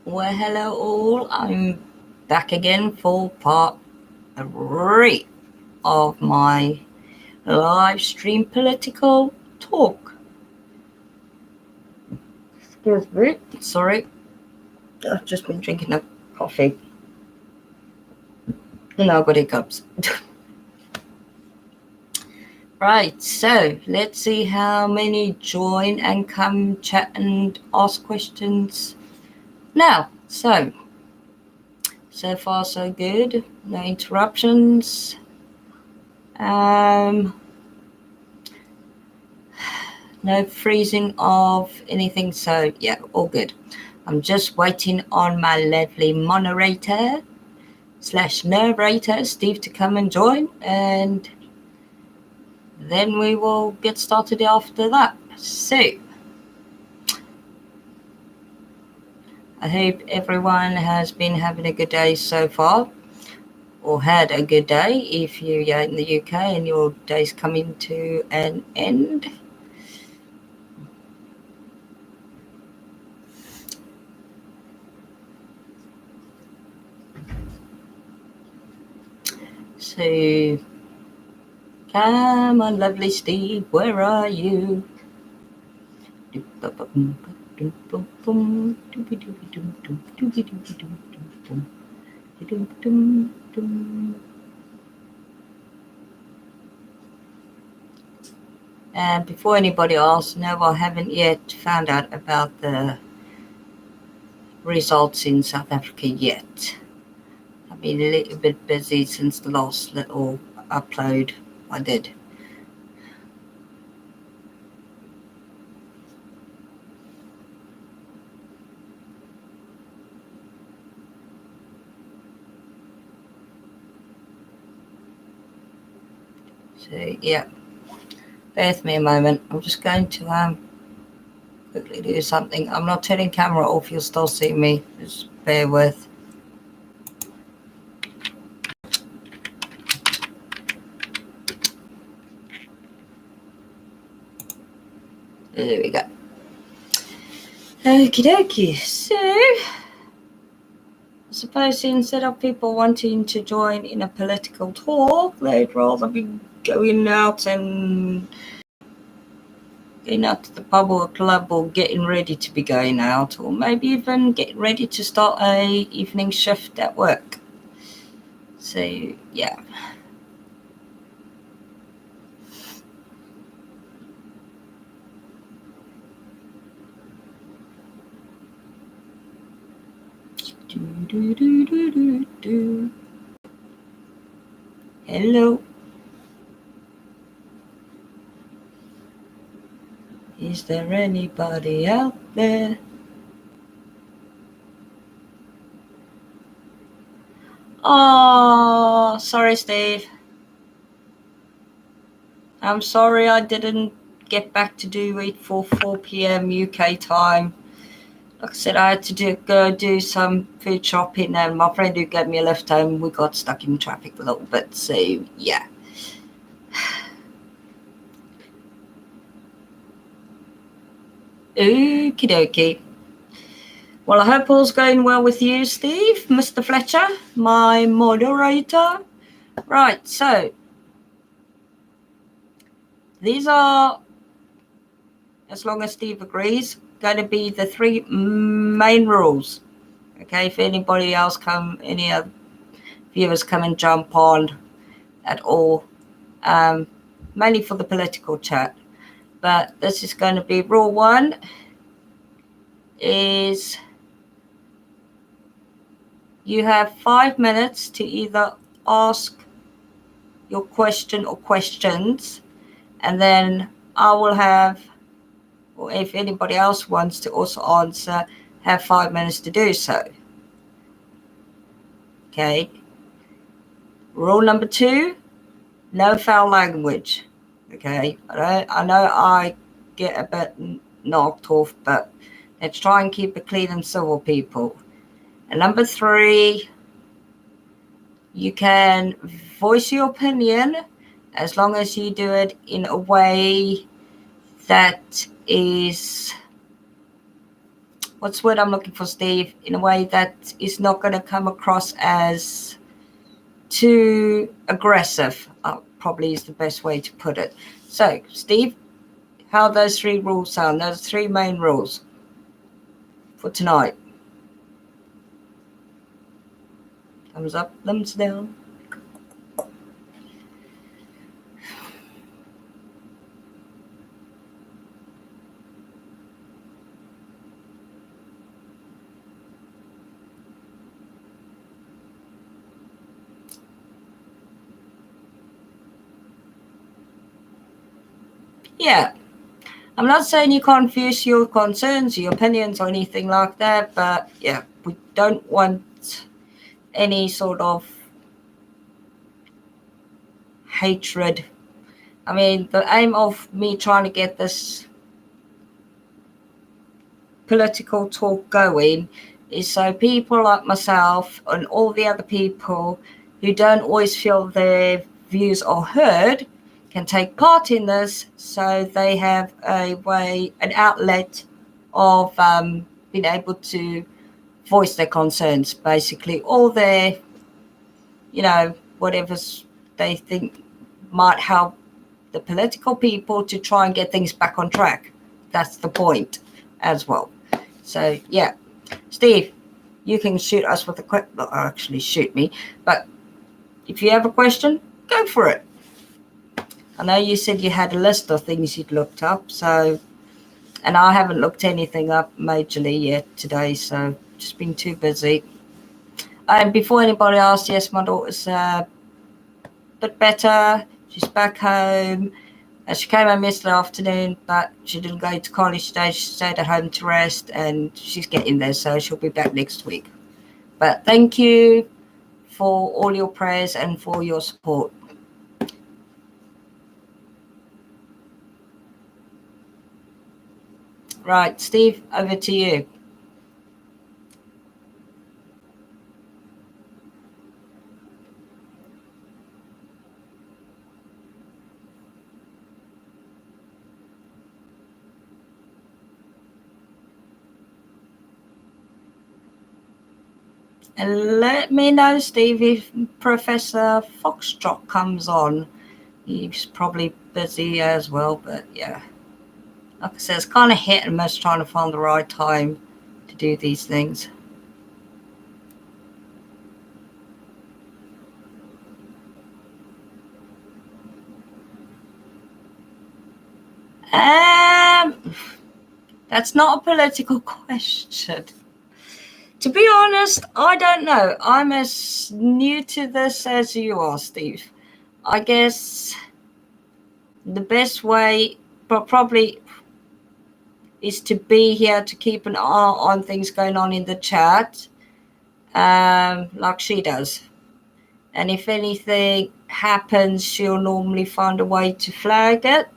Well, hello all. I'm back again for part 3 of my live stream political talk. Excuse me. Sorry. I've just been drinking a coffee. Now I've got hiccups. Right, so let's see how many join and come chat and ask questions now. So far so good. No interruptions. No freezing of anything, so yeah, all good. I'm just waiting on my lovely moderator / narrator, Steve, to come and join, and then we will get started after that. So I hope everyone has been having a good day so far, or had a good day if you're in the UK and your day's coming to an end. So come on, lovely Steve, where are you? And before anybody asks, no, I haven't yet found out about the results in South Africa yet. I've been a little bit busy since the last little upload I did. So yeah, bear with me a moment. I'm just going to quickly do something. I'm not turning camera off, you'll still see me. Just bear with. There we go. Okie dokie. So I suppose instead of people wanting to join in a political talk, they'd rather be going out to the pub or club, or getting ready to be going out, or maybe even getting ready to start a evening shift at work. So yeah. Hello. Is there anybody out there? Oh, sorry, Steve. I'm sorry I didn't get back to do it for 4 p.m. UK time. Like I said, I had to go do some food shopping, and my friend who gave me a lift home, we got stuck in traffic a little bit. So yeah. Okie dokie. Well, I hope all's going well with you, Steve, Mr. Fletcher, my moderator. Right, so these are, as long as Steve agrees, going to be the 3 main rules. Okay, if anybody else any other viewers come and jump on at all, mainly for the political chat. But this is going to be rule 1 is you have 5 minutes to either ask your question or questions, and then I will have, or if anybody else wants to also answer, have 5 minutes to do so. Okay. Rule number 2, no foul language. Okay. I know I get a bit knocked off, but let's try and keep it clean and civil, people. And number 3, you can voice your opinion as long as you do it in a way that is, what's the word I'm looking for, Steve, in a way that is not going to come across as too aggressive, probably is the best way to put it. So, Steve, how those 3 rules sound? Those 3 main rules for tonight. Thumbs up, thumbs down. Yeah, I'm not saying you can't voice your concerns, your opinions, or anything like that, but yeah, we don't want any sort of hatred. I mean, the aim of me trying to get this political talk going is so people like myself and all the other people who don't always feel their views are heard can take part in this, so they have an outlet of being able to voice their concerns, basically, all their, whatever they think might help the political people to try and get things back on track. That's the point as well. So, yeah, Steve, you can shoot us with a question. Well, actually, shoot me. But if you have a question, go for it. I know you said you had a list of things you'd looked up. So, and I haven't looked anything up majorly yet today. So, just been too busy. And before anybody asks, yes, my daughter's a bit better. She's back home. She came home yesterday afternoon, but she didn't go to college today. She stayed at home to rest, and she's getting there, so she'll be back next week. But thank you for all your prayers and for your support. Right, Steve, over to you. And let me know, Steve, if Professor Foxtrot comes on. He's probably busy as well, but yeah. Like I said, it's kind of hit and miss trying to find the right time to do these things. That's not a political question. To be honest, I don't know. I'm as new to this as you are, Steve. I guess the best way probably is to be here to keep an eye on things going on in the chat, like she does. And if anything happens, she'll normally find a way to flag it.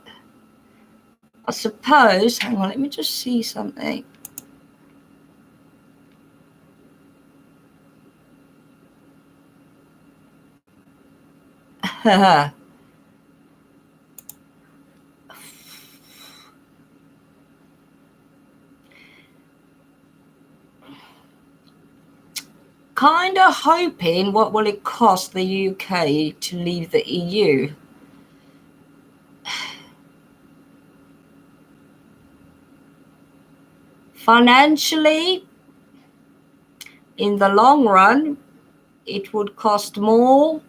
I suppose, hang on, let me just see something. Kind of hoping, what will it cost the UK to leave the EU? Financially, in the long run, it would cost more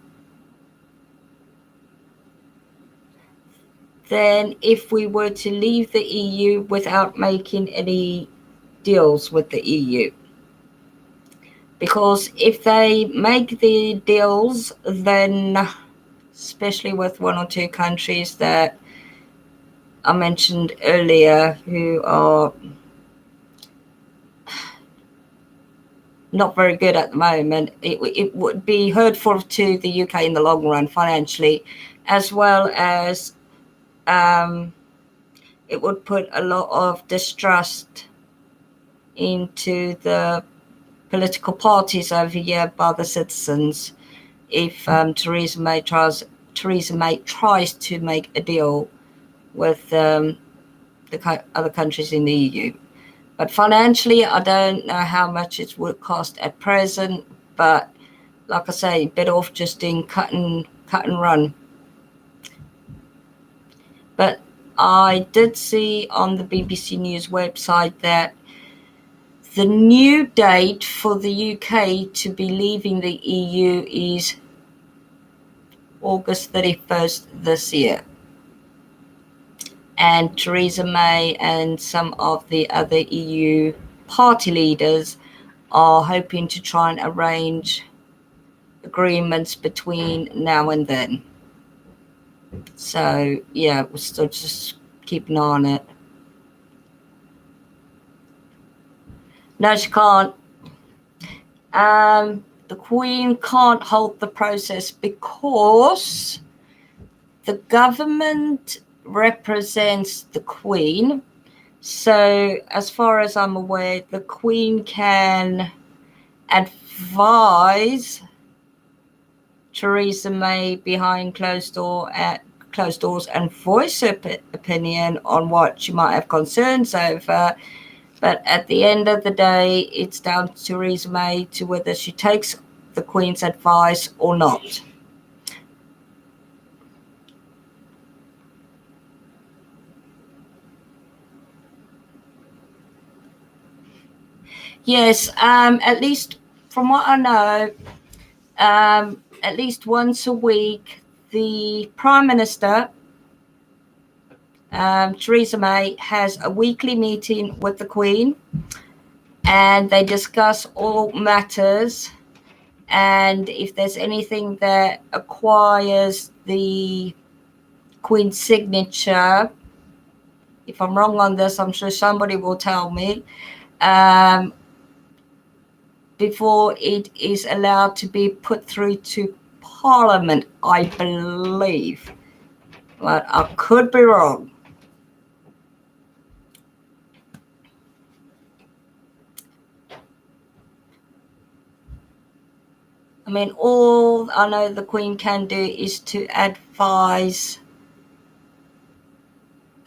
than if we were to leave the EU without making any deals with the EU. Because if they make the deals, then, especially with 1 or 2 countries that I mentioned earlier who are not very good at the moment, it would be hurtful to the UK in the long run financially, as well as it would put a lot of distrust into the political parties over here by the citizens if Theresa May tries to make a deal with the other countries in the EU. But financially, I don't know how much it would cost at present. But like I say, better off just doing cut and run. But I did see on the BBC News website that the new date for the UK to be leaving the EU is August 31st this year. And Theresa May and some of the other EU party leaders are hoping to try and arrange agreements between now and then. So, yeah, we'll still just keep an eye on it. No, she can't. The Queen can't hold the process because the government represents the Queen. So, as far as I'm aware, the Queen can advise Theresa May behind closed doors and voice her opinion on what she might have concerns over. But at the end of the day, it's down to Theresa May to whether she takes the Queen's advice or not. Yes, at least from what I know, at least once a week, the Prime Minister, Theresa May, has a weekly meeting with the Queen, and they discuss all matters. And if there's anything that acquires the Queen's signature, if I'm wrong on this, I'm sure somebody will tell me, before it is allowed to be put through to Parliament, I believe. But I could be wrong. I mean, all I know the Queen can do is to advise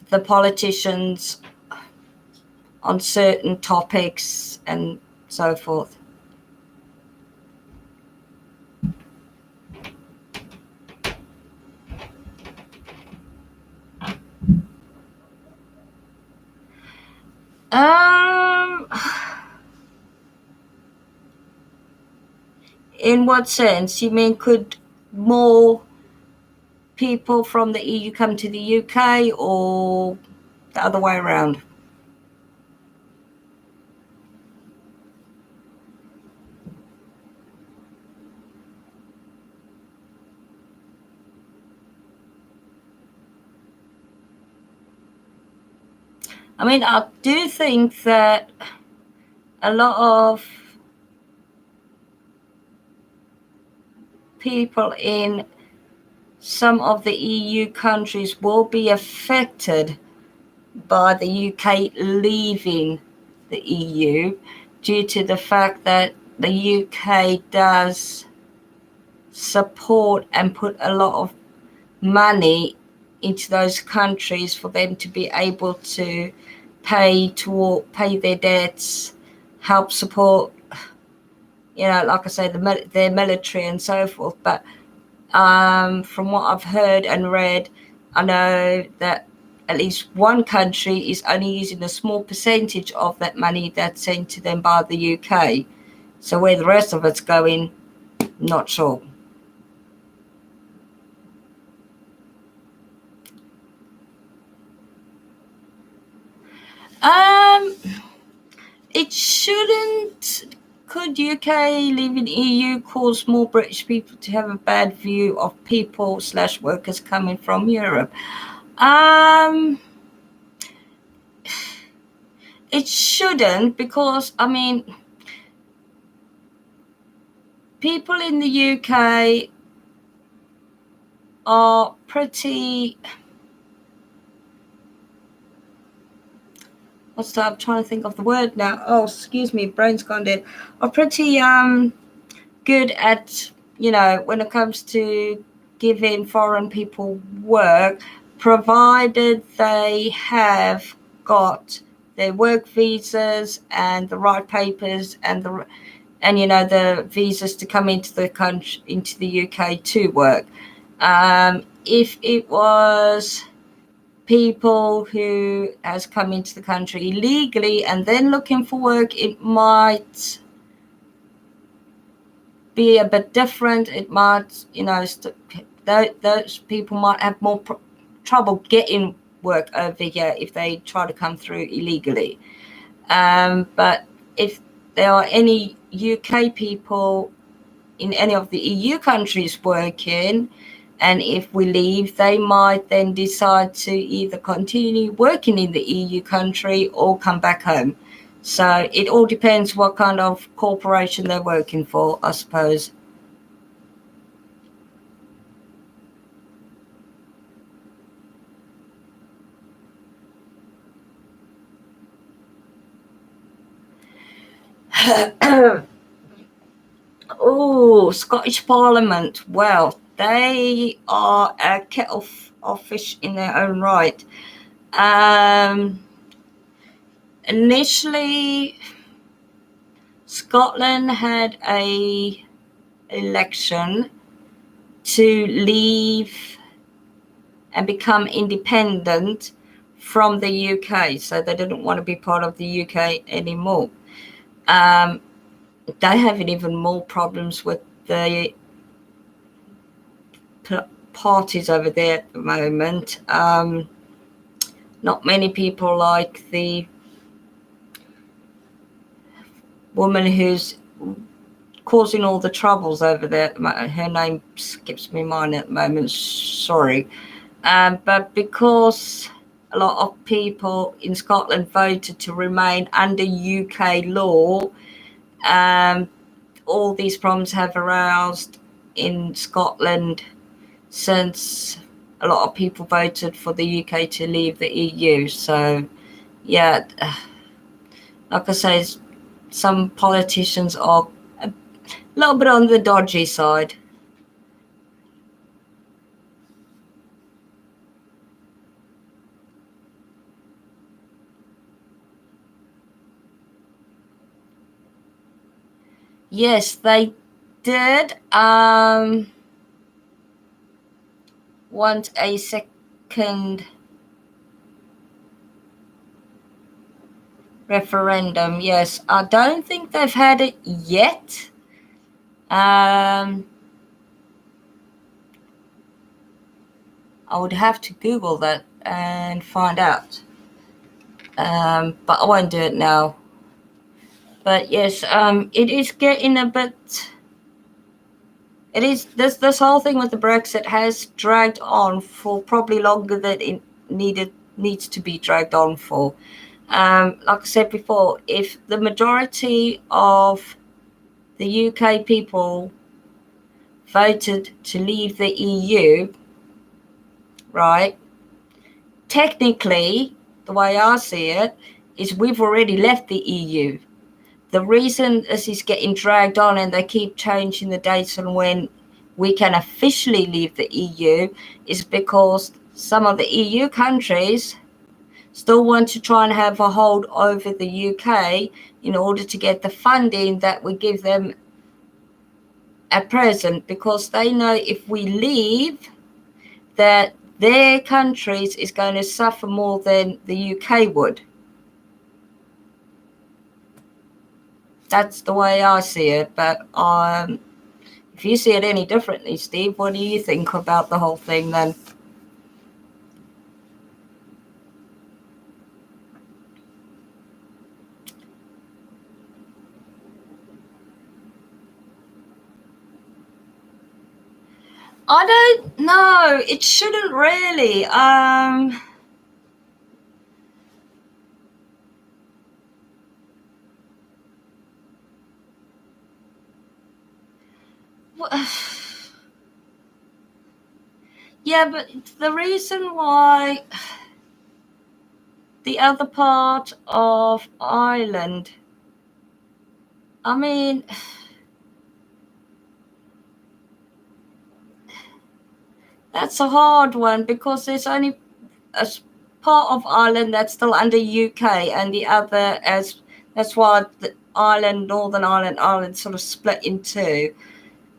the politicians on certain topics and so forth. In what sense? You mean could more people from the EU come to the UK or the other way around? I mean, I do think that a lot of people in some of the EU countries will be affected by the UK leaving the EU due to the fact that the UK does support and put a lot of money into those countries for them to be able to pay their debts, help support, like I say, their military and so forth. But from what I've heard and read, I know that at least one country is only using a small percentage of that money that's sent to them by the UK. So where the rest of it's going, not sure. It shouldn't. Could UK leaving EU cause more British people to have a bad view of people/workers coming from Europe? It shouldn't, because, I mean, people in the UK are pretty... I'm trying to think of the word now. Oh, excuse me, brain's gone dead. Are pretty good at, when it comes to giving foreign people work, provided they have got their work visas and the right papers and the visas to come into the country, into the UK to work. If it was people who has come into the country illegally and then looking for work, it might be a bit different. It might, those people might have more trouble getting work over here if they try to come through illegally. But if there are any UK people in any of the EU countries working, and if we leave, they might then decide to either continue working in the EU country or come back home. So it all depends what kind of corporation they're working for, I suppose. Oh, Scottish Parliament. Well, they are a kettle of fish in their own right. Initially, Scotland had a election to leave and become independent from the UK, so they didn't want to be part of the UK anymore. They having even more problems with the parties over there at the moment. Not many people like the woman who's causing all the troubles over there. Her name skips me mind at the moment. Sorry. But because a lot of people in Scotland voted to remain under UK law, all these problems have aroused in Scotland since a lot of people voted for the UK to leave the EU. So, yeah, like I say, some politicians are a little bit on the dodgy side. Yes, they did want a second referendum. Yes, I don't think they've had it yet. I would have to Google that and find out. But I won't do it now. But yes, it is getting a bit. It is this whole thing with the Brexit has dragged on for probably longer than it needs to be dragged on for. Like I said before, if the majority of the UK people voted to leave the EU, right? Technically, the way I see it, is we've already left the EU. The reason this is getting dragged on and they keep changing the dates on when we can officially leave the EU is because some of the EU countries still want to try and have a hold over the UK in order to get the funding that we give them at present, because they know if we leave, that their countries is going to suffer more than the UK would. That's the way I see it. But if you see it any differently, Steve, what do you think about the whole thing then? I don't know. It shouldn't really. Yeah, but the reason why the other part of Ireland, I mean, that's a hard one because there's only part of Ireland that's still under UK, and the other as that's why the Ireland, Northern Ireland sort of split in two.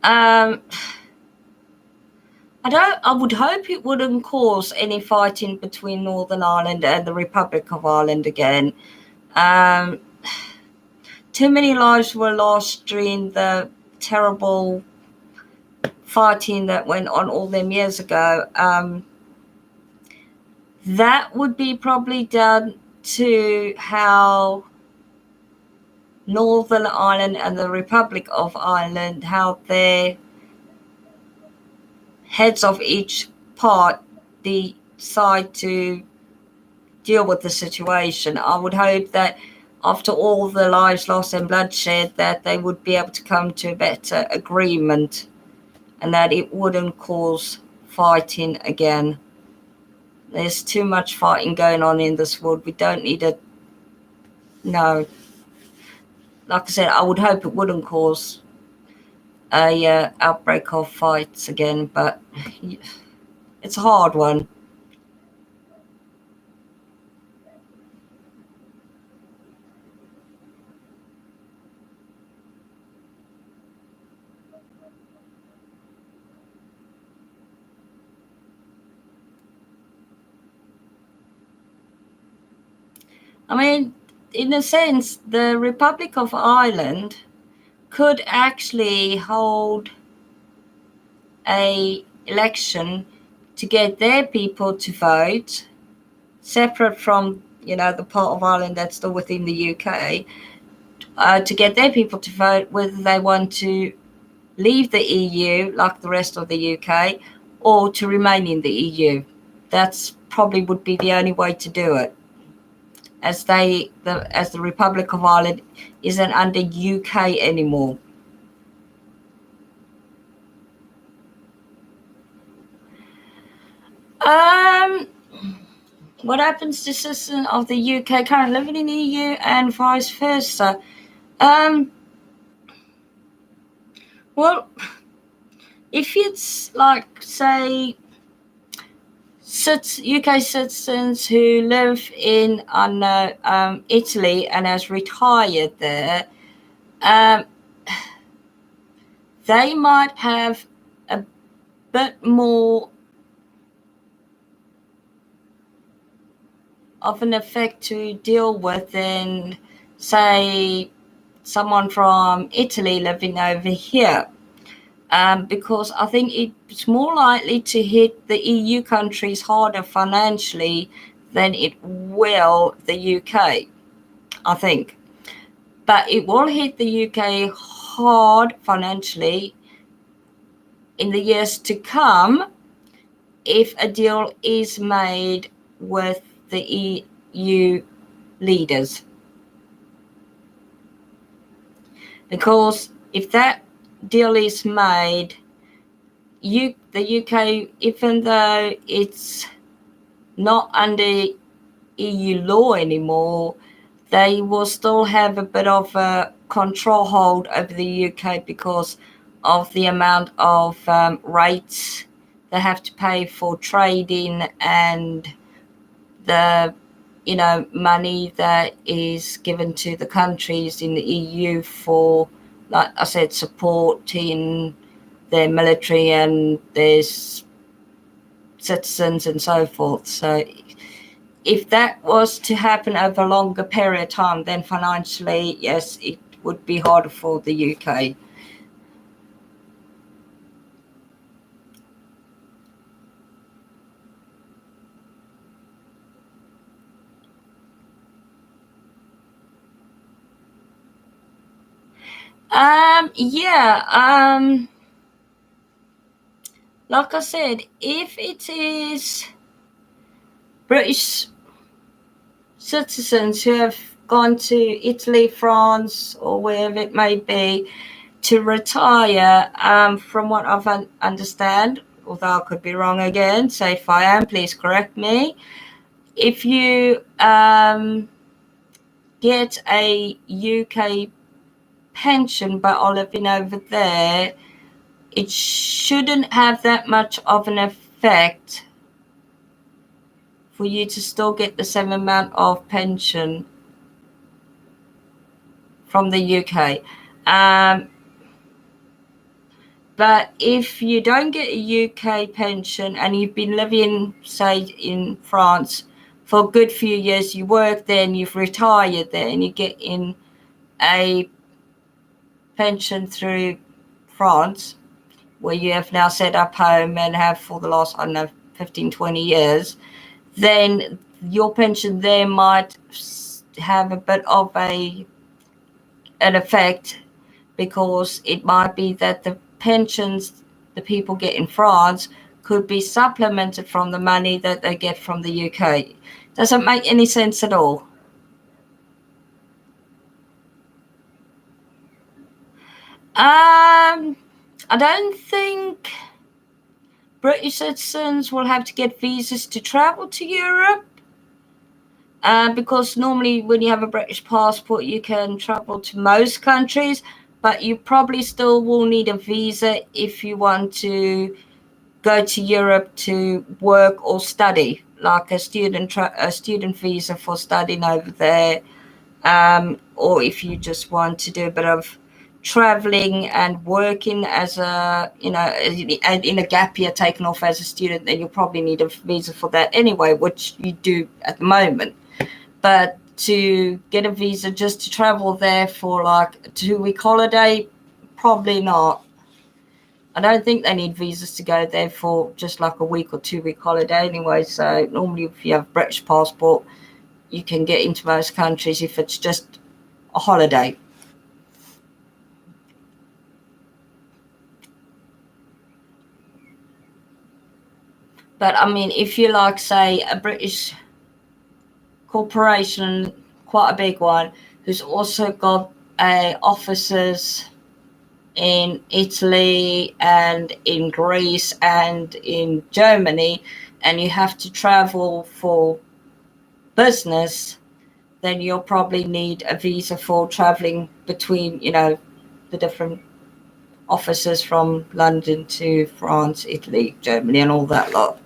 I would hope it wouldn't cause any fighting between Northern Ireland and the Republic of Ireland again. Too many lives were lost during the terrible fighting that went on all them years ago. That would be probably down to how Northern Ireland and the Republic of Ireland, how their heads of each part decide to deal with the situation. I would hope that after all the lives lost and bloodshed, that they would be able to come to a better agreement and that it wouldn't cause fighting again. There's too much fighting going on in this world. We don't need it. No. Like I said, I would hope it wouldn't cause a outbreak of fights again, but it's a hard one. I mean, in a sense, the Republic of Ireland could actually hold a election to get their people to vote, separate from, the part of Ireland that's still within the UK, to get their people to vote whether they want to leave the EU like the rest of the UK or to remain in the EU. That's probably would be the only way to do it, as the Republic of Ireland isn't under UK anymore. What happens to citizens of the UK currently living in the EU and vice versa? Well, if it's like, say, UK citizens who live in Italy and has retired there, they might have a bit more of an effect to deal with than, say, someone from Italy living over here. Because I think it's more likely to hit the EU countries harder financially than it will the UK, I think. But it will hit the UK hard financially in the years to come if a deal is made with the EU leaders. Because if that deal is made, the UK, even though it's not under EU law anymore, they will still have a bit of a control hold over the UK because of the amount of rates they have to pay for trading and the money that is given to the countries in the EU for, like I said, supporting their military and their citizens and so forth. So if that was to happen over a longer period of time, then financially, yes, it would be harder for the UK. Like I said, if it is British citizens who have gone to Italy, France, or wherever it may be to retire, from what I've understand, although I could be wrong again, so if I am, please correct me. If you get a UK pension but are living over there, it shouldn't have that much of an effect for you to still get the same amount of pension from the UK. But if you don't get a UK pension and you've been living, say, in France for a good few years, you work there and you've retired there and you get in a pension through France, where you have now set up home and have for the last, I don't know, 15, 20 years, then your pension there might have a bit of an effect, because it might be that the pensions the people get in France could be supplemented from the money that they get from the UK. Doesn't make any sense at all. I don't think British citizens will have to get visas to travel to Europe, because normally when you have a British passport, you can travel to most countries, but you probably still will need a visa if you want to go to Europe to work or study, like a student visa for studying over there, or if you just want to do a bit of traveling and working as a, and in a gap year taken off as a student, then you'll probably need a visa for that anyway, which you do at the moment. But to get a visa just to travel there for like a 2-week holiday, probably not. I don't think they need visas to go there for just like a week or 2-week holiday anyway. So normally if you have a British passport, you can get into most countries if it's just a holiday. But I mean, if you like, say, a British corporation, quite a big one, who's also got offices in Italy and in Greece and in Germany, and you have to travel for business, then you'll probably need a visa for traveling between, the different offices from London to France, Italy, Germany, and all that lot.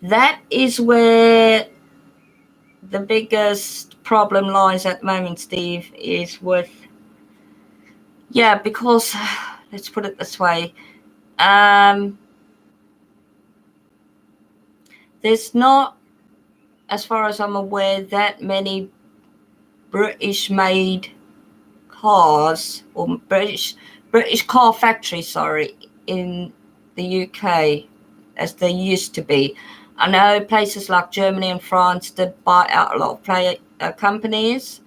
That is where the biggest problem lies at the moment, Steve, is with, because let's put it this way, there's not, as far as I'm aware, that many British-made cars, or British car factories, sorry, in the UK as they used to be. I know places like Germany and France did buy out a lot of companies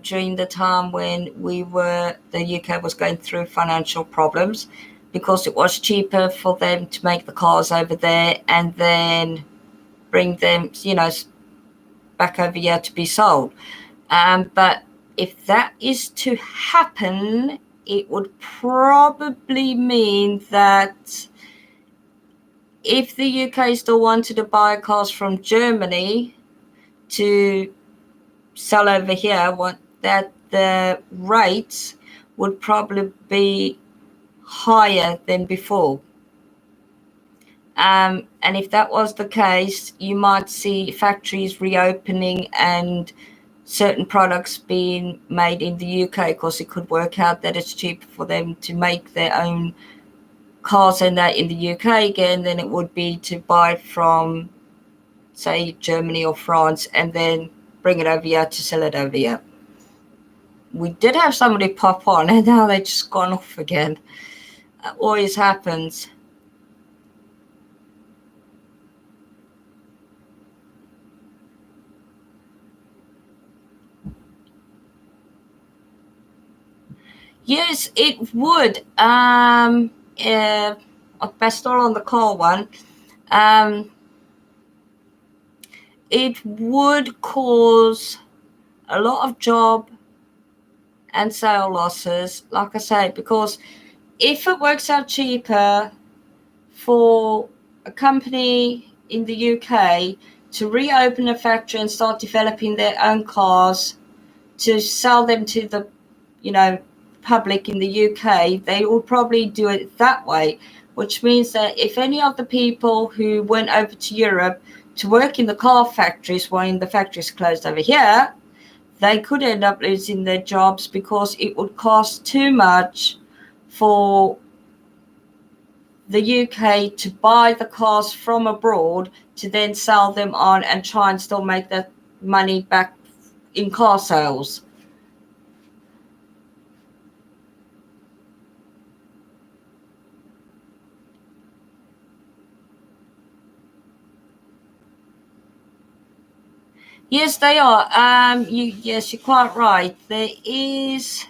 during the time when the UK was going through financial problems, because it was cheaper for them to make the cars over there and then bring them, back over here to be sold. But if that is to happen, it would probably mean that if the UK still wanted to buy cars from Germany to sell over here, that the rates would probably be higher than before. And if that was the case, you might see factories reopening and certain products being made in the UK, because it could work out that it's cheaper for them to make their own cars and that in the UK again than it would be to buy from, say, Germany or France and then bring it over here to sell it over here. We did have somebody pop on and now they've just gone off again. That always happens. Yes, it would. Best all on the call one. It would cause a lot of job and sale losses, like I say, because if it works out cheaper for a company in the UK to reopen a factory and start developing their own cars to sell them to the, public in the UK, they will probably do it that way, which means that if any of the people who went over to Europe to work in the car factories when the factories closed over here, they could end up losing their jobs because it would cost too much for the UK to buy the cars from abroad to then sell them on and try and still make that money back in car sales. Yes, they are. Yes, you're quite right. There is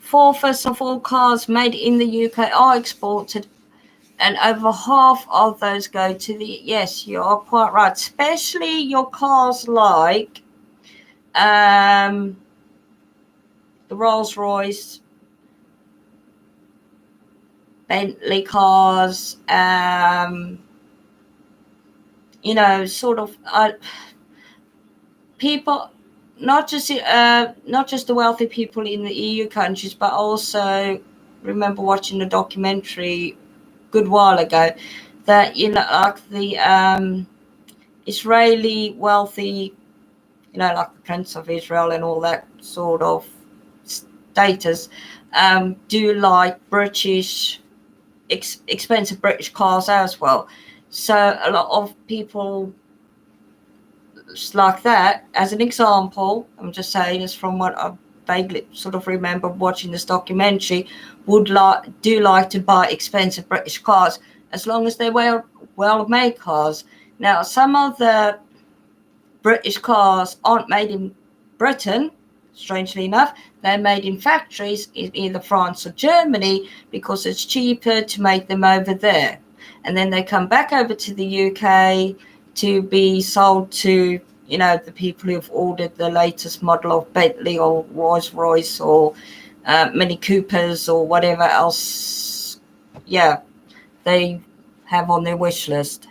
4/5 of all cars made in the UK are exported, and over half of those go to the. Yes, you are quite right. Especially your cars like the Rolls Royce, Bentley cars. Sort of. People, not just the wealthy people in the EU countries, but also remember watching a documentary a good while ago that like the Israeli wealthy, like the Prince of Israel and all that sort of status, do like British expensive British cars as well. So a lot of people like that, as an example, I'm just saying this from what I vaguely sort of remember watching this documentary, do like to buy expensive British cars as long as they're well made cars. Now, some of the British cars aren't made in Britain, strangely enough. They're made in factories in either France or Germany because it's cheaper to make them over there. And then they come back over to the UK to be sold to, the people who've ordered the latest model of Bentley or Rolls Royce or Mini Coopers or whatever else, they have on their wish list.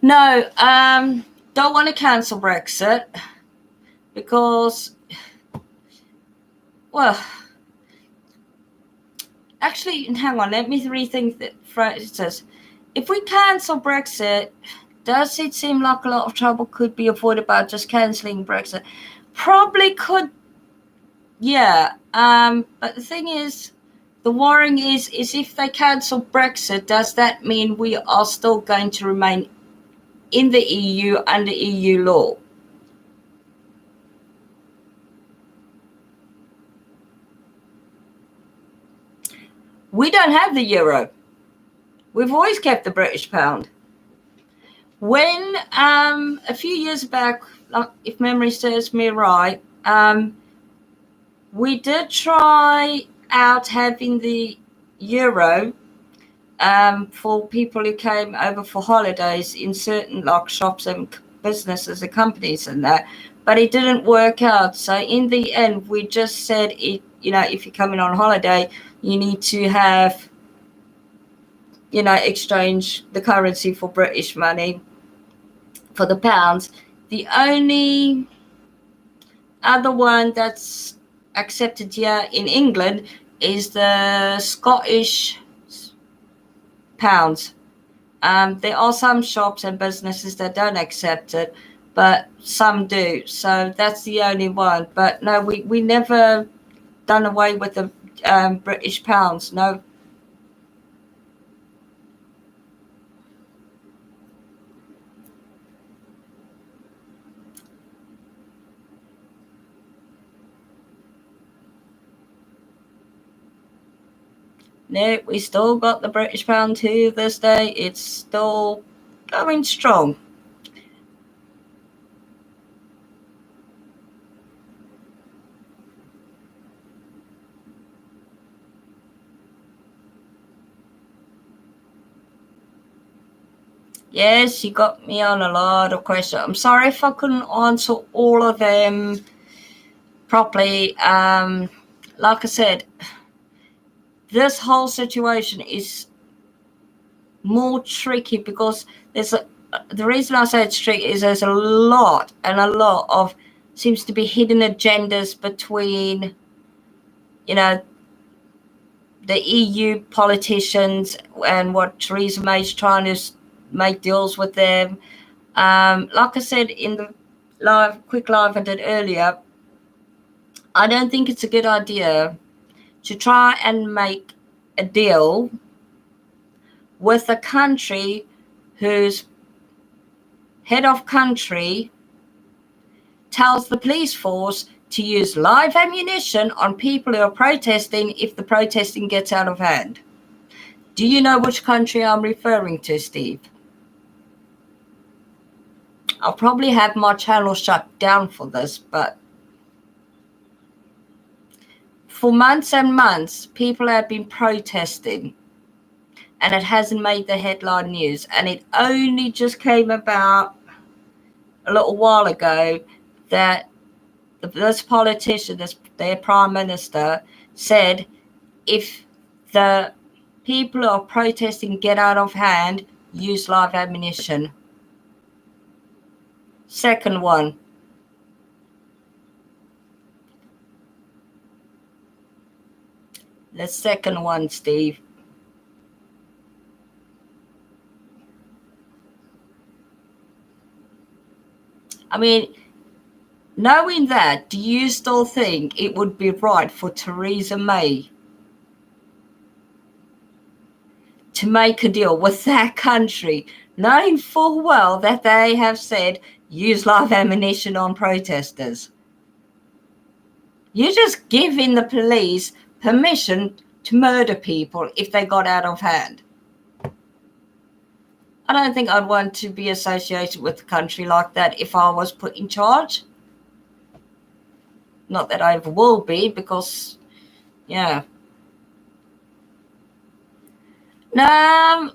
No, don't want to cancel Brexit because, well, actually, hang on, let me rethink the phrases. If we cancel Brexit, does it seem like a lot of trouble could be avoided by just cancelling Brexit? Probably could, yeah. But the thing is, the worrying is if they cancel Brexit, does that mean we are still going to remain in the EU under EU law? We don't have the euro. We've always kept the British pound. When a few years back, if memory serves me right, we did try out having the euro for people who came over for holidays in certain shops and businesses and companies and that, but it didn't work out. So in the end, we just said, if you're coming on holiday, you need to have, exchange the currency for British money, for the pounds. The only other one that's accepted here in England is the Scottish pounds. There are some shops and businesses that don't accept it, but some do. So that's the only one. But no, we never done away with the British pounds. No. No, we still got the British pound to this day. It's still going strong. Yes, you got me on a lot of questions. I'm sorry if I couldn't answer all of them properly. Like I said, this whole situation is more tricky because the reason I say it's tricky is there's a lot of seems to be hidden agendas between, you know, the EU politicians and what Theresa May's trying to make deals with them. Like I said in the quick live I did earlier, I don't think it's a good idea to try and make a deal with a country whose head of country tells the police force to use live ammunition on people who are protesting if the protesting gets out of hand. Do you know which country I'm referring to, Steve? I'll probably have my channel shut down for this, but for months and months, people have been protesting, and it hasn't made the headline news. And it only just came about a little while ago that this politician, their prime minister, said if the people who are protesting get out of hand, use live ammunition. Second one. The second one, Steve. I mean, knowing that, do you still think it would be right for Theresa May to make a deal with that country, knowing full well that they have said use live ammunition on protesters? You're just giving the police permission to murder people if they got out of hand. I don't think I'd want to be associated with a country like that if I was put in charge. Not that I ever will be, because, yeah. Not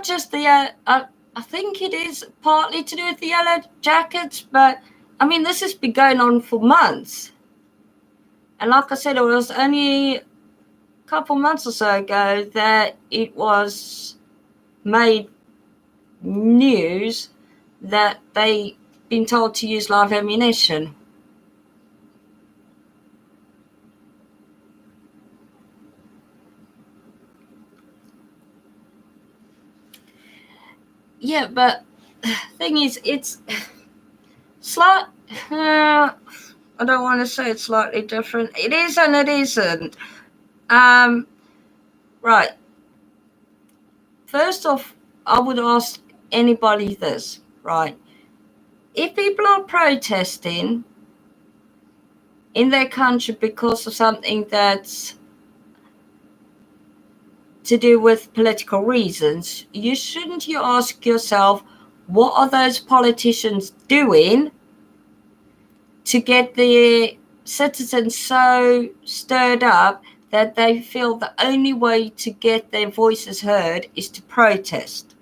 just the, I think it is partly to do with the yellow jackets, but, I mean, this has been going on for months. And like I said, it was only a couple months or so ago that it was made news that they've been told to use live ammunition. Yeah, but the thing is, it's slight. I don't want to say it's slightly different. It is and it isn't. Right. First off, I would ask anybody this, right? If people are protesting in their country because of something that's to do with political reasons, shouldn't you ask yourself, what are those politicians doing to get the citizens so stirred up that they feel the only way to get their voices heard is to protest?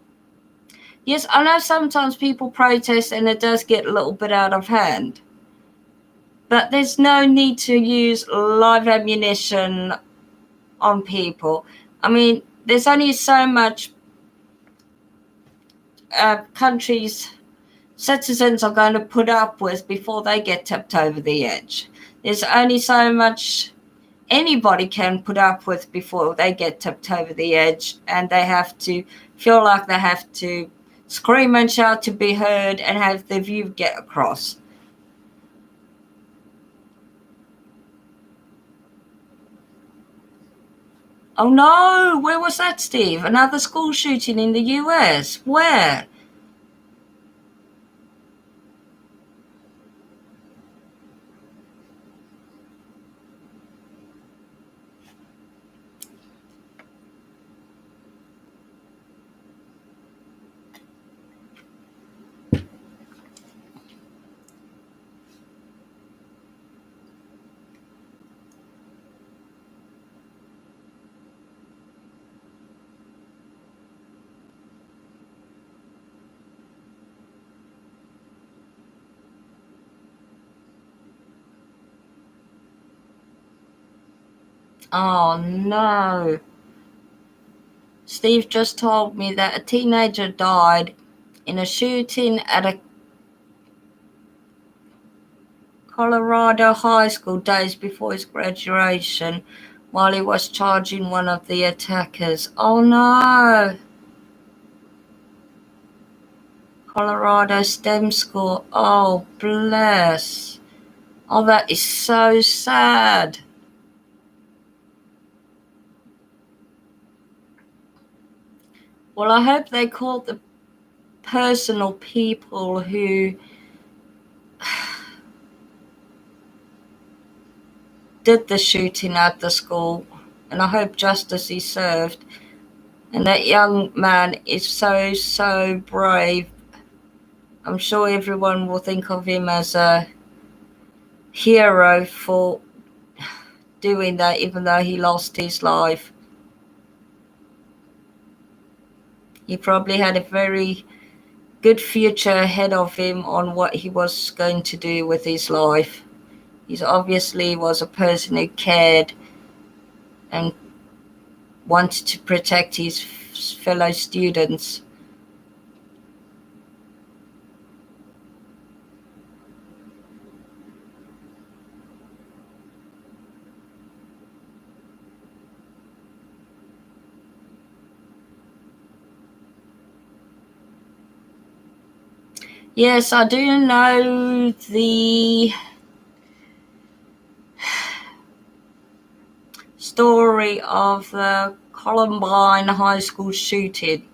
Yes, I know sometimes people protest and it does get a little bit out of hand, but there's no need to use live ammunition on people. I mean, there's only so much countries' citizens are going to put up with before they get tipped over the edge. There's only so much anybody can put up with before they get tipped over the edge, and they have to feel like they have to scream and shout to be heard and have their view get across. Oh no, where was that, Steve? Another school shooting in the US? Where? Oh no. Steve just told me that a teenager died in a shooting at a Colorado high school days before his graduation while he was charging one of the attackers. Oh no! Colorado STEM school. Oh, bless. Oh, that is so sad. Well, I hope they caught the personal people who did the shooting at the school, and I hope justice is served. And that young man is so brave. I'm sure everyone will think of him as a hero for doing that, even though he lost his life. He probably had a very good future ahead of him on what he was going to do with his life. He obviously was a person who cared and wanted to protect his fellow students. Yes, I do know the story of the Columbine High School shooting.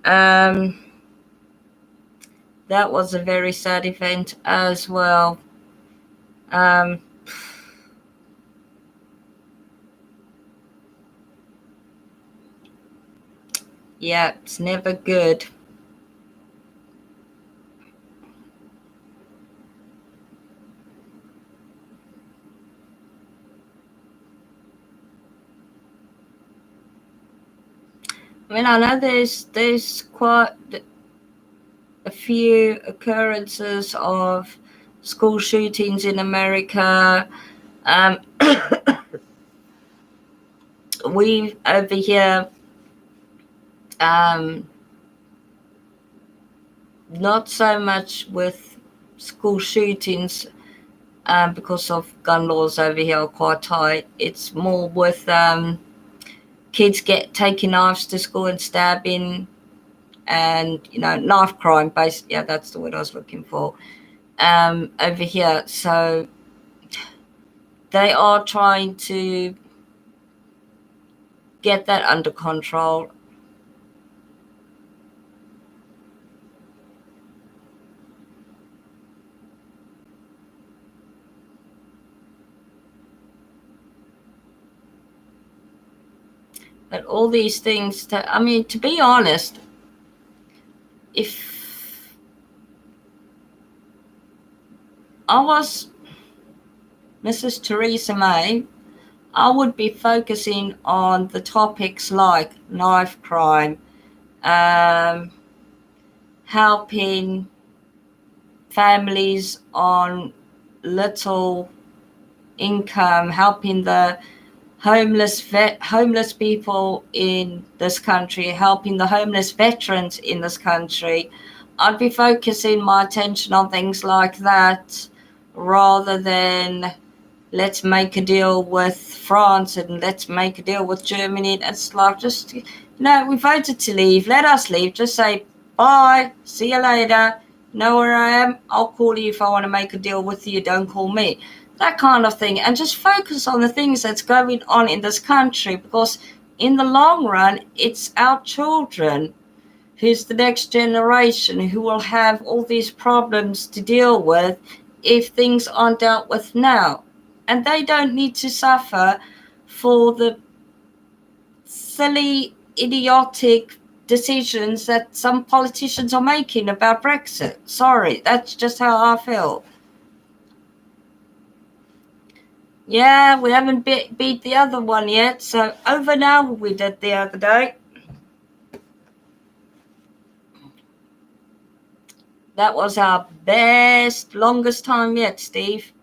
That was a very sad event as well. Yeah, it's never good. I mean, I know there's quite a few occurrences of school shootings in America. We over here, not so much with school shootings because of gun laws over here are quite tight. It's more with kids taking knives to school and stabbing, and knife crime. Basically, yeah, that's the word I was looking for. Over here, so they are trying to get that under control. But all these things, I mean, to be honest, if I was Mrs. Theresa May, I would be focusing on the topics like knife crime, helping families on little income, helping the homeless people in this country, helping the homeless veterans in this country. I'd be focusing my attention on things like that rather than let's make a deal with France and let's make a deal with Germany. It's like, just, we voted to leave. Let us leave. Just say, bye, see you later. Know where I am. I'll call you if I want to make a deal with you. Don't call me. That kind of thing. And just focus on the things that's going on in this country, because in the long run, it's our children who's the next generation who will have all these problems to deal with if things aren't dealt with now. And they don't need to suffer for the silly, idiotic decisions that some politicians are making about Brexit. Sorry, that's just how I feel. Yeah, we haven't beat the other one yet, so over now we did the other day. That was our best, longest time yet, Steve.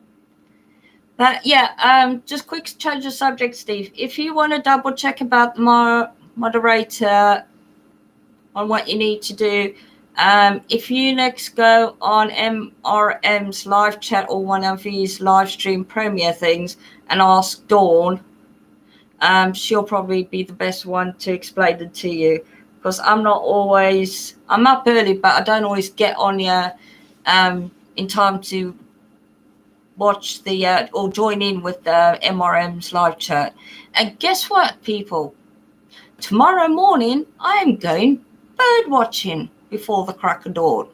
But yeah, just quick change of subject, Steve. If you want to double check about moderator on what you need to do. If you next go on MRM's live chat or one of his live stream premiere things and ask Dawn, she'll probably be the best one to explain it to you, because I'm up early, but I don't always get on here in time to watch or join in with the MRM's live chat. And guess what, people? Tomorrow morning, I am going bird watching before the crack of dawn.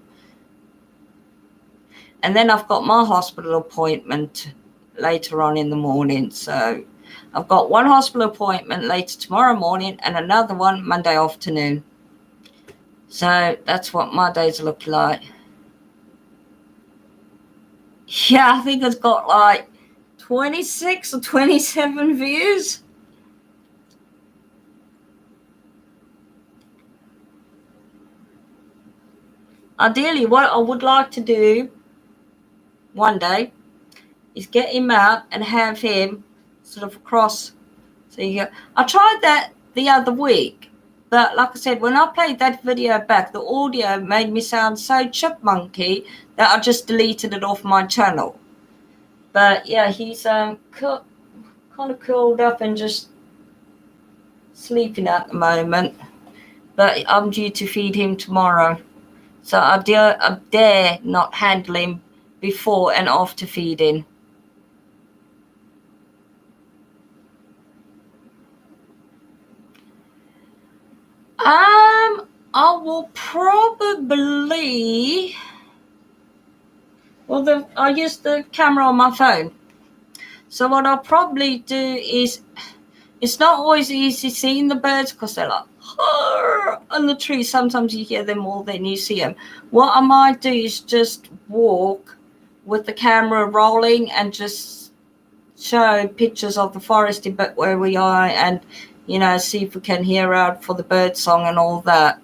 And then I've got my hospital appointment later on in the morning. So I've got one hospital appointment later tomorrow morning and another one Monday afternoon. So that's what my days look like. Yeah, I think it's got like 26 or 27 views. Ideally, what I would like to do one day is get him out and have him sort of across. So I tried that the other week, but like I said, when I played that video back, the audio made me sound so chipmunky that I just deleted it off my channel. But yeah, he's kind of curled up and just sleeping at the moment. But I'm due to feed him tomorrow. So I dare not handle him before and after feeding. I will probably... Well, I use the camera on my phone. So what I'll probably do is... It's not always easy seeing the birds because they're like on the tree. Sometimes you hear them more than you see them. What I might do is just walk with the camera rolling and just show pictures of the foresty bit where we are, and see if we can hear out for the bird song and all that.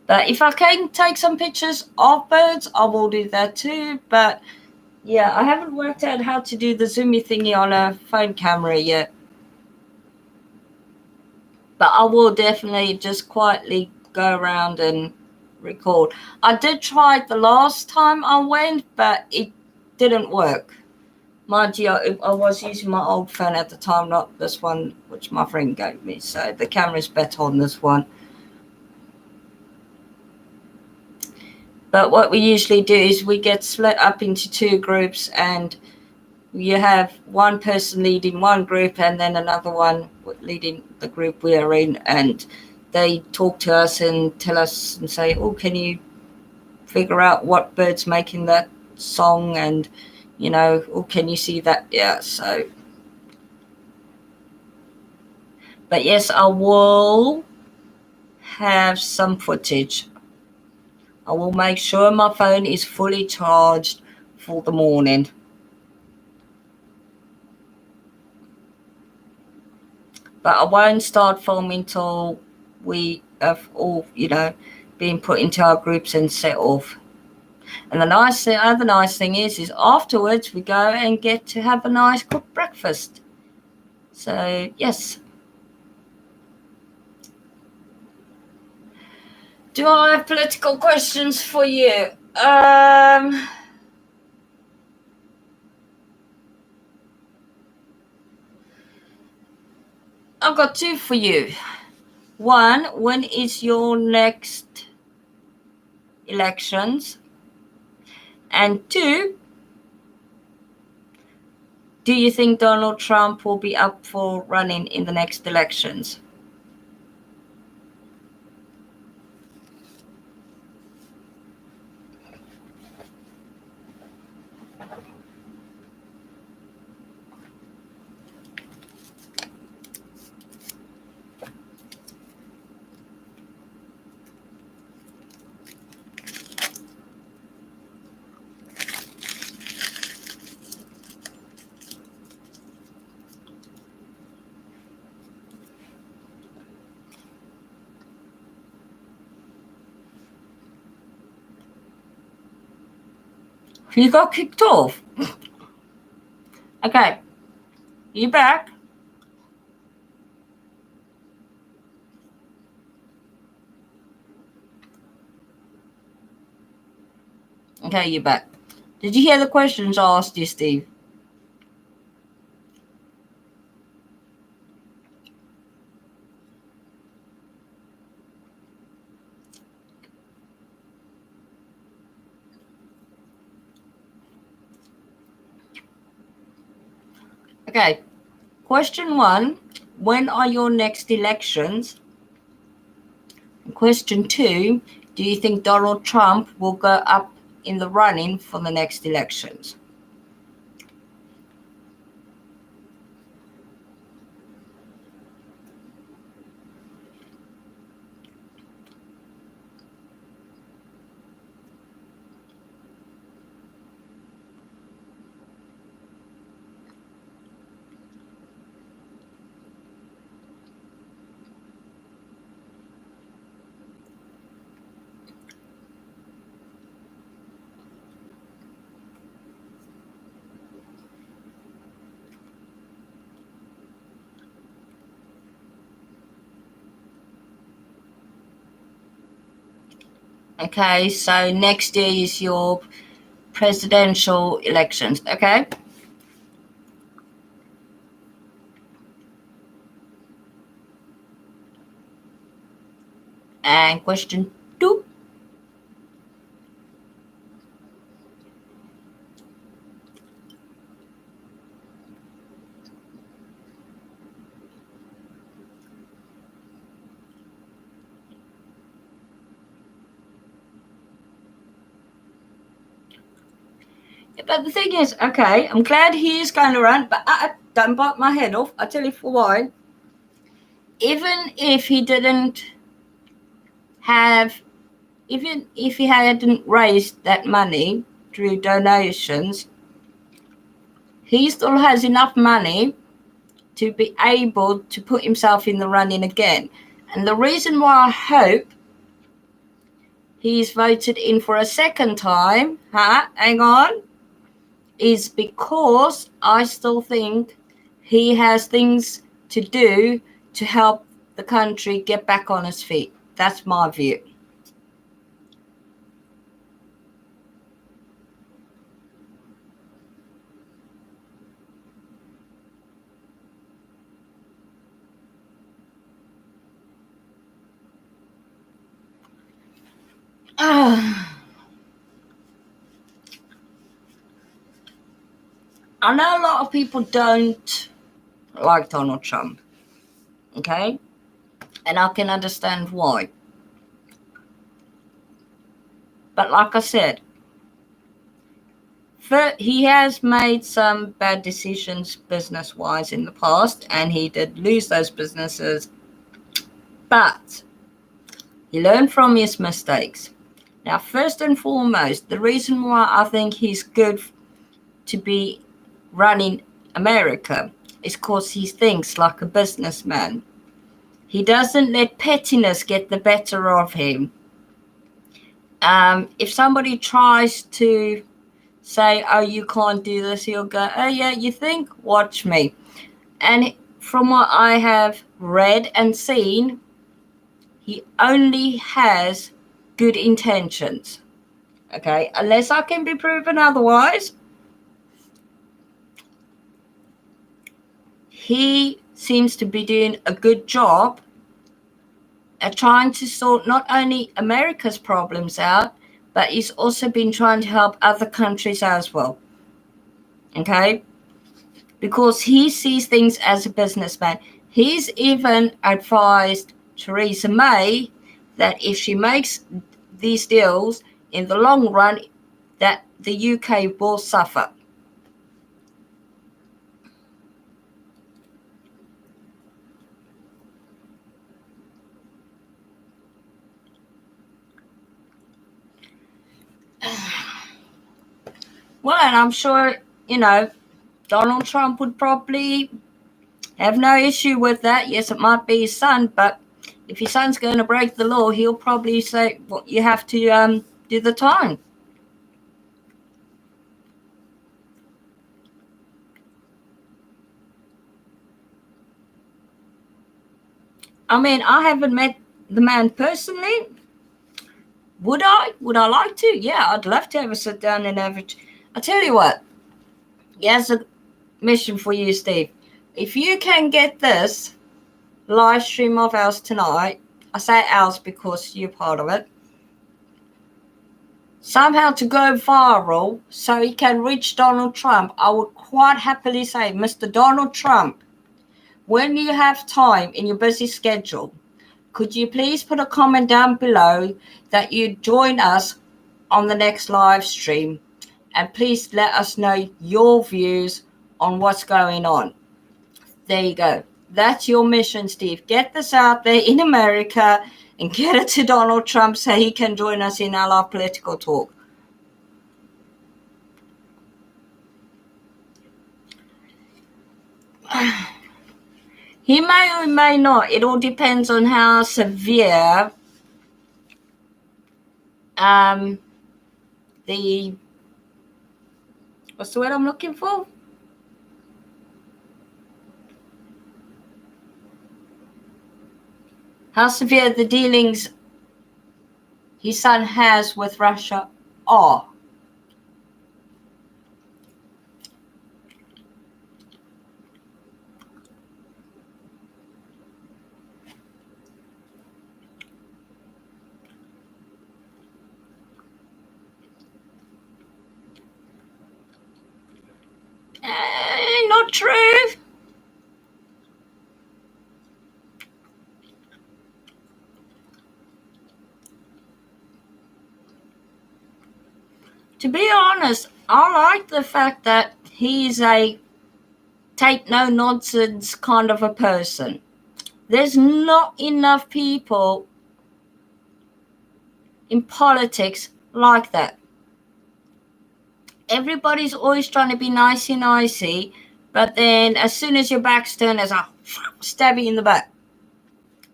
But if I can take some pictures of birds, I will do that too. But yeah, I haven't worked out how to do the zoomy thingy on a phone camera yet. But I will definitely just quietly go around and record. I did try it the last time I went, but it didn't work. Mind you, I was using my old phone at the time, not this one, which my friend gave me. So the camera's better on this one. But what we usually do is we get split up into two groups, and you have one person leading one group and then another one leading the group we are in, and they talk to us and tell us and say, oh, can you figure out what bird's making that song, and oh, can you see that? Yeah, so but yes, I will have some footage. I will make sure my phone is fully charged for the morning. But I won't start filming till we have all, been put into our groups and set off. And the other nice thing is afterwards we go and get to have a nice cooked breakfast. So, yes. Do I have political questions for you? I've got two for you. One, when is your next elections? And two, do you think Donald Trump will be up for running in the next elections? You got kicked off. Okay. You back? Okay, you're back. Did you hear the questions I asked you, Steve? Okay. Question 1, when are your next elections? Question 2, do you think Donald Trump will go up in the running for the next elections? Okay, so next year is your presidential elections, okay? And question 2. But the thing is, okay, I'm glad he is going to run, but don't bite my head off. I'll tell you for why. Even if he didn't have, even if he hadn't raised that money through donations, he still has enough money to be able to put himself in the running again. And the reason why I hope he's voted in for a second time, hang on, is because I still think he has things to do to help the country get back on its feet. That's my view. I know a lot of people don't like Donald Trump, okay? And I can understand why. But like I said, he has made some bad decisions business-wise in the past, and he did lose those businesses. But he learned from his mistakes. Now, first and foremost, the reason why I think he's good to be running America is because he thinks like a businessman. He doesn't let pettiness get the better of him. If somebody tries to say, oh, you can't do this, he'll go, oh, yeah, you think? Watch me. And from what I have read and seen, he only has good intentions. Okay, unless I can be proven otherwise, he seems to be doing a good job at trying to sort not only America's problems out, but he's also been trying to help other countries as well. Okay? Because he sees things as a businessman. He's even advised Theresa May that if she makes these deals in the long run, that the UK will suffer. Well, and I'm sure, Donald Trump would probably have no issue with that. Yes, it might be his son, but if his son's going to break the law, he'll probably say, well, you have to do the time. I mean, I haven't met the man personally, Would I? Would I like to? Yeah, I'd love to have a sit down and have it. I'll tell you what. Here's a mission for you, Steve. If you can get this live stream of ours tonight, I say ours because you're part of it, somehow to go viral so he can reach Donald Trump, I would quite happily say, Mr. Donald Trump, when you have time in your busy schedule, could you please put a comment down below that you join us on the next live stream, and please let us know your views on what's going on. There you go. That's your mission, Steve. Get this out there in America and get it to Donald Trump so he can join us in our live political talk. He may or may not. It all depends on how severe the, what's the word I'm looking for? How severe the dealings his son has with Russia are. Not true. To be honest, I like the fact that he's a take no nonsense kind of a person. There's not enough people in politics like that. Everybody's always trying to be nicey, but then as soon as your back's turned, there's a stab you in the back.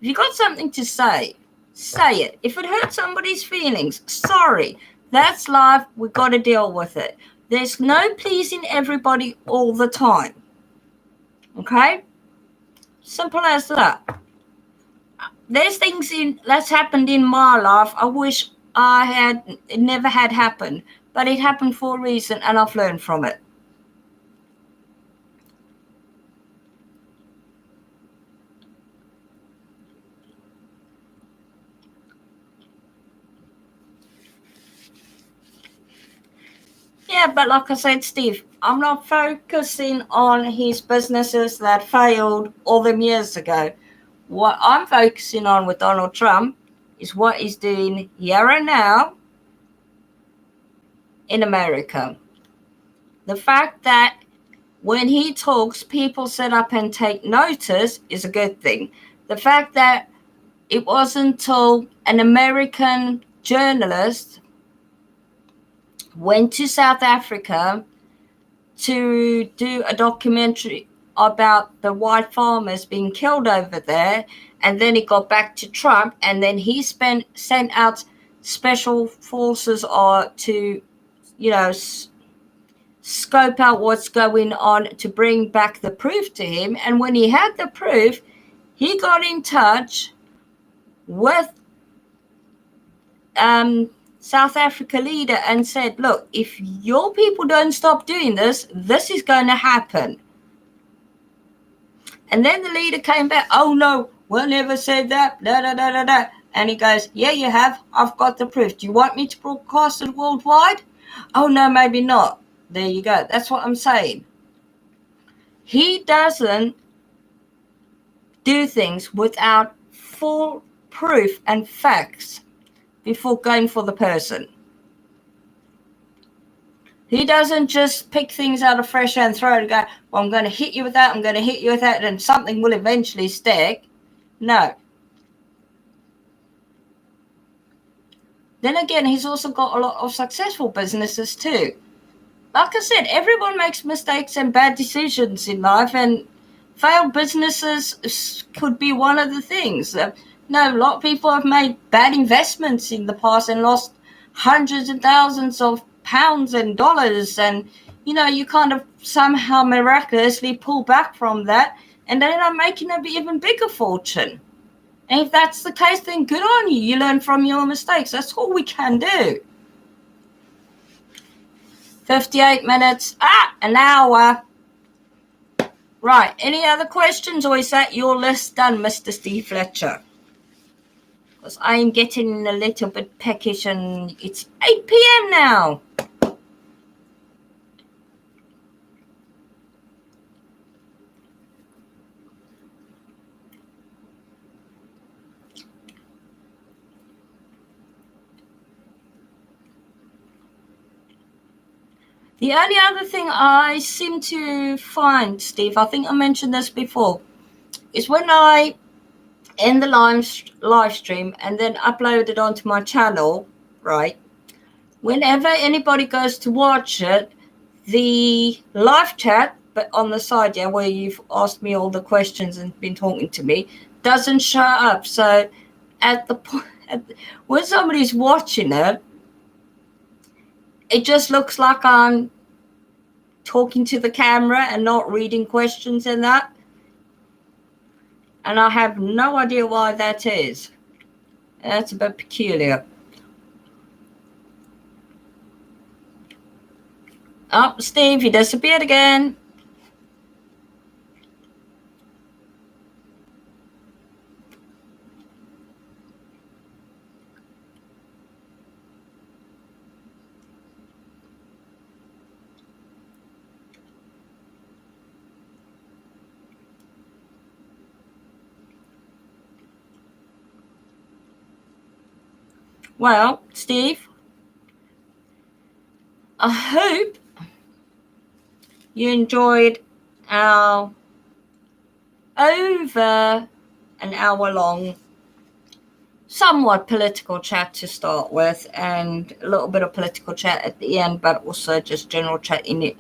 If you got something to say it. If it hurts somebody's feelings, sorry. That's life. We've got to deal with it. There's no pleasing everybody all the time. Okay? Simple as that. There's things that's happened in my life I wish it never had happened. But it happened for a reason, and I've learned from it. Yeah, but like I said, Steve, I'm not focusing on his businesses that failed all them years ago. What I'm focusing on with Donald Trump is what he's doing here and now in America. The fact that when he talks, people sit up and take notice is a good thing. The fact that it wasn't until an American journalist went to South Africa to do a documentary about the white farmers being killed over there, and then it got back to Trump, and then he sent out special forces to, scope out what's going on to bring back the proof to him. And when he had the proof, he got in touch with South Africa leader and said, look, if your people don't stop doing this, this is going to happen. And then the leader came back, oh no, we never said that, da da da da da. And he goes, yeah, you have. I've got the proof. Do you want me to broadcast it worldwide? Oh no, maybe not. There you go. That's what I'm saying. He doesn't do things without full proof and facts before going for the person. He doesn't just pick things out of fresh air and throw it and go, well, I'm going to hit you with that, I'm going to hit you with that, and something will eventually stick. No. Then again, he's also got a lot of successful businesses too. Like I said, everyone makes mistakes and bad decisions in life, and failed businesses could be one of the things. A lot of people have made bad investments in the past and lost hundreds and thousands of pounds and dollars, and you kind of somehow miraculously pull back from that and then I'm making an even bigger fortune. And if that's the case, then good on you. You learn from your mistakes. That's all we can do. 58 minutes. An hour. Right. Any other questions, or is that your list done, Mr. Steve Fletcher? Because I'm getting a little bit peckish and it's 8 p.m. now. The only other thing I seem to find, Steve, I think I mentioned this before, is when I end the live stream and then upload it onto my channel, right? Whenever anybody goes to watch it, the live chat, but on the side, yeah, where you've asked me all the questions and been talking to me, doesn't show up. So at the point, when somebody's watching it, it just looks like I'm talking to the camera and not reading questions and that. And I have no idea why that is. That's a bit peculiar. Oh, Steve, you disappeared again. Well, Steve, I hope you enjoyed our over an hour long, somewhat political chat to start with, and a little bit of political chat at the end, but also just general chat in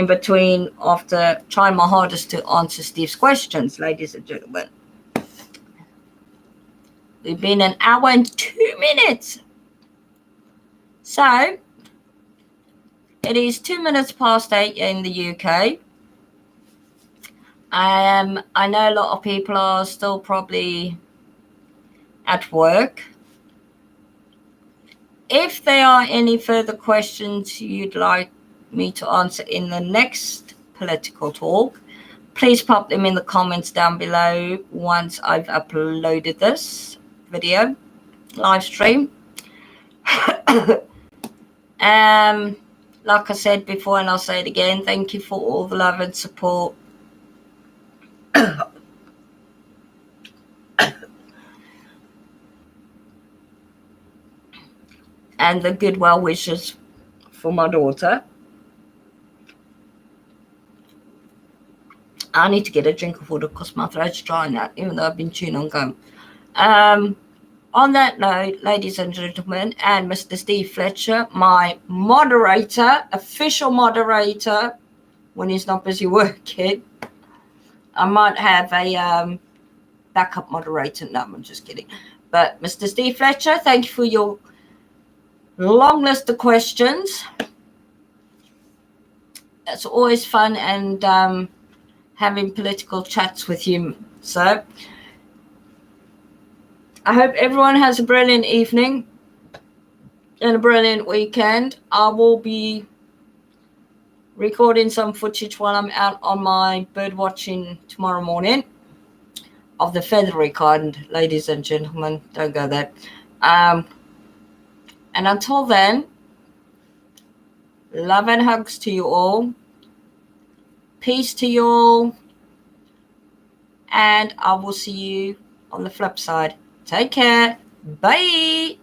between after trying my hardest to answer Steve's questions, ladies and gentlemen. We've been an hour and 2 minutes. So, it is 2 minutes past 8 in the UK. I know a lot of people are still probably at work. If there are any further questions you'd like me to answer in the next political talk, please pop them in the comments down below once I've uploaded this video live stream. Like I said before, and I'll say it again, thank you for all the love and support. And the good well wishes for my daughter. I need to get a drink of water because my throat's dry now, even though I've been chewing on gum. On that note, ladies and gentlemen, and Mr. Steve Fletcher, my moderator, official moderator, when he's not busy working, I might have a backup moderator. No, I'm just kidding. But Mr. Steve Fletcher, thank you for your long list of questions. It's always fun and having political chats with you, sir. I hope everyone has a brilliant evening and a brilliant weekend. I will be recording some footage while I'm out on my bird watching tomorrow morning of the feathery kind, ladies and gentlemen. Don't go there. And until then, love and hugs to you all. Peace to you all. And I will see you on the flip side. Take care. Bye.